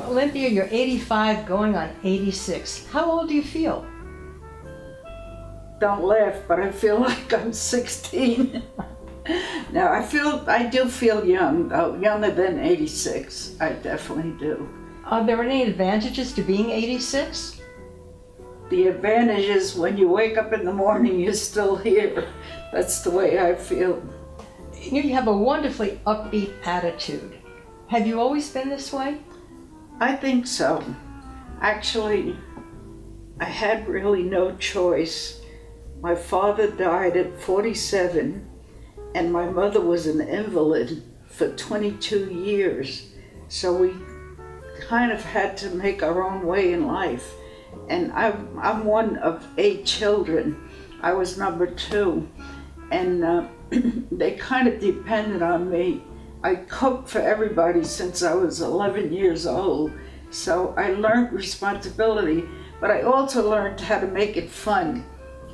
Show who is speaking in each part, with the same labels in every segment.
Speaker 1: Olympia, you're 85 going on 86. How old do you feel?
Speaker 2: Don't laugh, but I feel like I'm 16. No, I do feel young, though, younger than 86. I definitely do.
Speaker 1: Are there any advantages to being 86?
Speaker 2: The advantage is when you wake up in the morning, you're still here. That's the way I feel.
Speaker 1: You have a wonderfully upbeat attitude. Have you always been this way?
Speaker 2: I think so. Actually, I had really no choice. My father died at 47, and my mother was an invalid for 22 years. So we kind of had to make our own way in life. And I'm one of 8 children. I was number 2, and they kind of depended on me. I cooked for everybody since I was 11 years old, so I learned responsibility, but I also learned how to make it fun.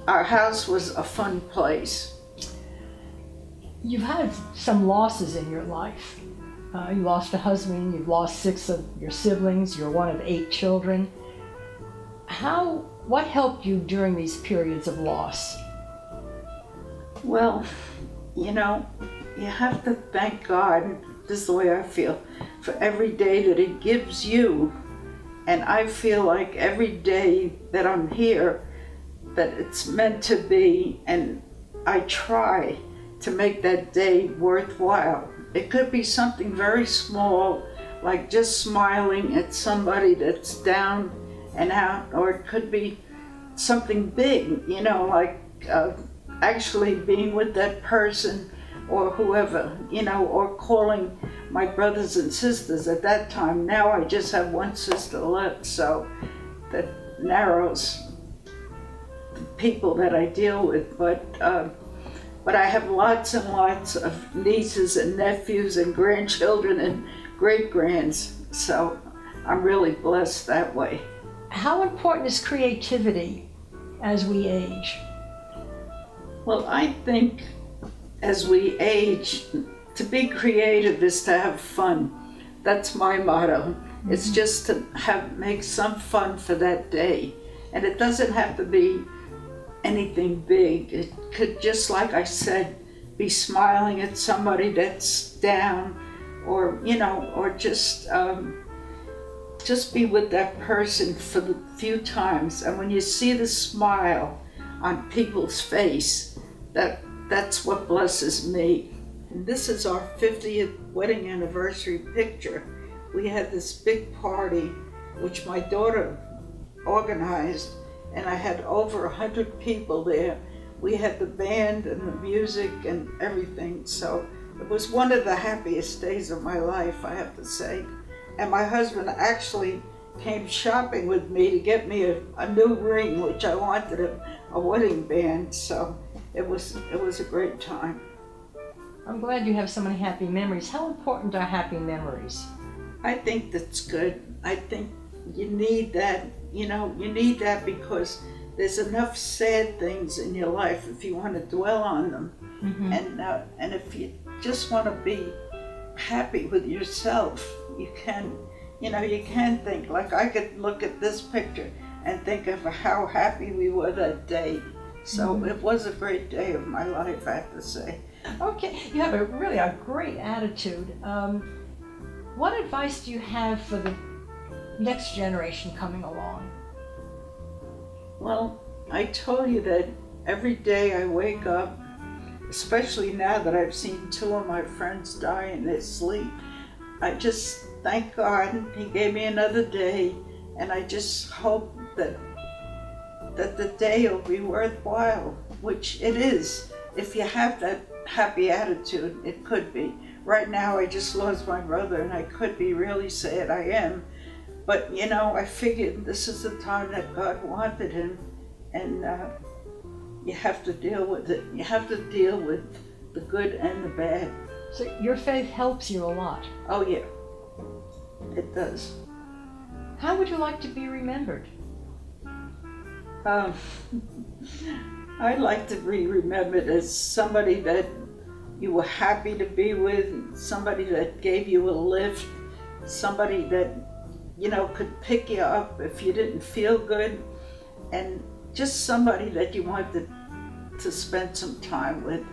Speaker 2: Our house was a fun place.
Speaker 1: You've had some losses in your life. You lost a husband, you've lost 6 of your siblings, you're one of 8 children. What helped you during these periods of loss?
Speaker 2: Well, you have to thank God, this is the way I feel, for every day that He gives you. And I feel like every day that I'm here, that it's meant to be, and I try to make that day worthwhile. It could be something very small, like just smiling at somebody that's down and out, or it could be something big, like actually being with that person or whoever, or calling my brothers and sisters at that time. Now I just have one sister left, so that narrows the people that I deal with, but I have lots and lots of nieces and nephews and grandchildren and great-grands, so I'm really blessed that way.
Speaker 1: How important is creativity as we age?
Speaker 2: Well, I think as we age, to be creative is to have fun. That's my motto. It's just to make some fun for that day. And it doesn't have to be anything big. It could, just like I said, be smiling at somebody that's down, or or just be with that person for the few times. And when you see the smile on people's face, that's what blesses me. And this is our 50th wedding anniversary picture. We had this big party, which my daughter organized, and I had over 100 people there. We had the band and the music and everything, so it was one of the happiest days of my life, I have to say. And my husband actually came shopping with me to get me a new ring, which I wanted, a wedding band, so it was a great time.
Speaker 1: I'm glad you have so many happy memories. How important are happy memories?
Speaker 2: I think that's good. I think you need that, you need that because there's enough sad things in your life if you want to dwell on them. Mm-hmm. And if you just want to be happy with yourself, you can think, like I could look at this picture and think of how happy we were that day. So It was a great day of my life, I have to say.
Speaker 1: Okay, you have a great attitude. What advice do you have for the next generation coming along?
Speaker 2: Well, I told you that every day I wake up, especially now that I've seen 2 of my friends die in their sleep, I just thank God He gave me another day, and I just hope that the day will be worthwhile, which it is. If you have that happy attitude, it could be. Right now I just lost my brother and I could be really sad, I am. But I figured this is the time that God wanted him, and you have to deal with it. You have to deal with the good and the bad.
Speaker 1: So your faith helps you a lot.
Speaker 2: Oh yeah, it does.
Speaker 1: How would you like to be remembered?
Speaker 2: I'd like to be remembered as somebody that you were happy to be with, somebody that gave you a lift, somebody that could pick you up if you didn't feel good, and just somebody that you wanted to spend some time with.